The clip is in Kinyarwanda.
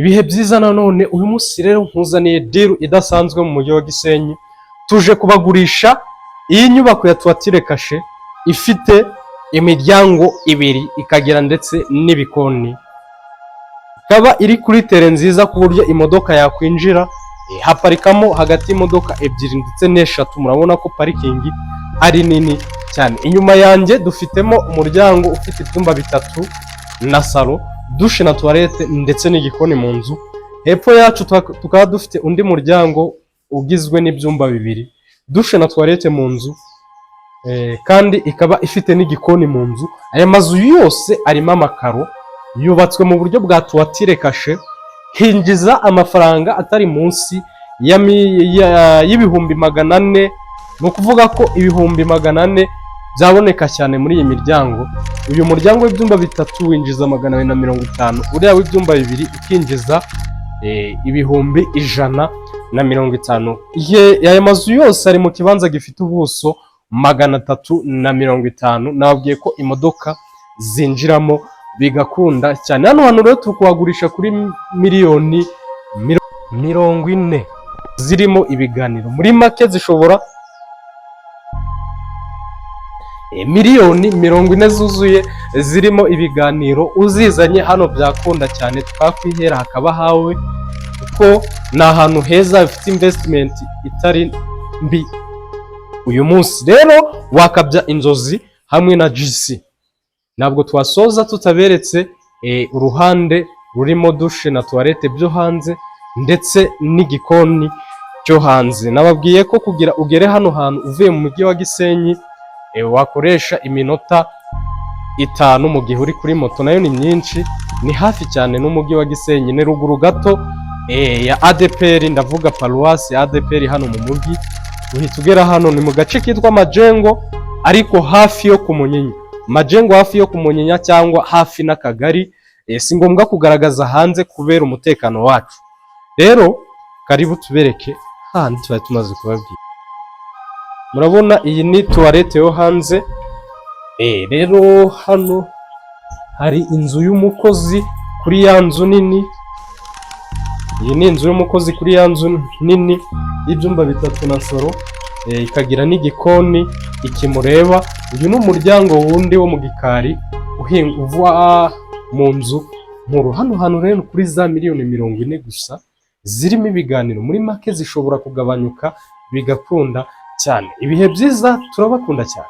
Ibihe byiza nanone uyu munsi rero nkuzaniye deal idasanzwe mu mujyi wa Gisenyi. Tuje kubagurisha iyi nyubako ya Toiture Cache ifite imiryango ibiri ikagira ndetse n'ibikoni. Ikaba iri kuri tere nziza ku buryo imodoka yakwinjira, haparikamo hagati y'imodoka ebyiri ndetse n'eshatu. Murabona ko parikingi ari nini cyane. Inyuma yanjye dufitemo umuryango ufite ibyumba bitatu na salo, dushe na toilette ndetse n'igikoni mu nzu. Hepfo yacu tukaba dufite undi muryango ugizwe n'ibyumba bibiri, dushe na toilette mu nzu, kandi ikaba ifite n'igikoni mu nzu. Aya mazu yose arimo amakaro, yubatswe mu buryo bwa Toiture Cache. Hinjiza amafaranga atari munsi y'ibihumbi 400. Ni ukuvuga ko ibihumbi 400 byaboneka cyane muri iyi miryango. Uyu muryango w'ibyumba bitatu winjiza 250, uriya w'ibyumba bibiri ukinjiza ibihumbi 150. Aya mazu yose ari mu kibanza gifite ubuso 350. Nababwiye ko imodoka zinjiramo bigakunda cyane. Hano hantu rero tukuhagurisha kuri miliyoni 40 zirimo ibiganiro. Muri make zishobora miliyoni 40 zuzuye zirimo ibiganiro. Uzizanye hano byakunda cyane, twakwihera hakaba hawe, kuko ni ahantu heza hafite investment itari mbi. Uyu munsi rero wakabya inzozi hamwe na GC. Ntabwo twasoza tutaberetse uruhande rurimo dushe na toilette byo hanze ndetse n'igikoni cyo hanze. Nababwiye ko kugira ugere hano hantu uvuye mu mujyi wa Gisenyi wakoresha iminota 5 mu gihe uri kuri moto, nayo ni myinshi. Ni hafi cyane n'umujyi wa Gisenyi, ni ruguru gato ya ADPR, ndavuga paruwasi ya ADPR hano mu mujyi. Uhita ugera hano, ni mu gace kitwa Majengo, ariko hafi yo ku Munyinya. Majengo hafi yo ku Munyinya cyangwa hafi n'akagari. Si ngombwa kugaragaza hanze kubera umutekano wacu. Rero karibu tubereke handi twari tumaze kubabwira. Murabona iyi ni toilette yo hanze. Rero hano hari inzu y'umukozi kuri ya nzu nini. Iyi ni inzu y'umukozi kuri ya nzu nini y'ibyumba bitatu na salo, ikagira n'igikoni ikimureba. Uyu ni umuryango wundi wo mu gikari uva mu nzu nkuru. Hano hantu rero kuri za miliyoni 40 gusa zirimo ibiganiro. Muri make zishobora kugabanyuka bigakunda cyane. Ibihe byiza, turabakunda cyane.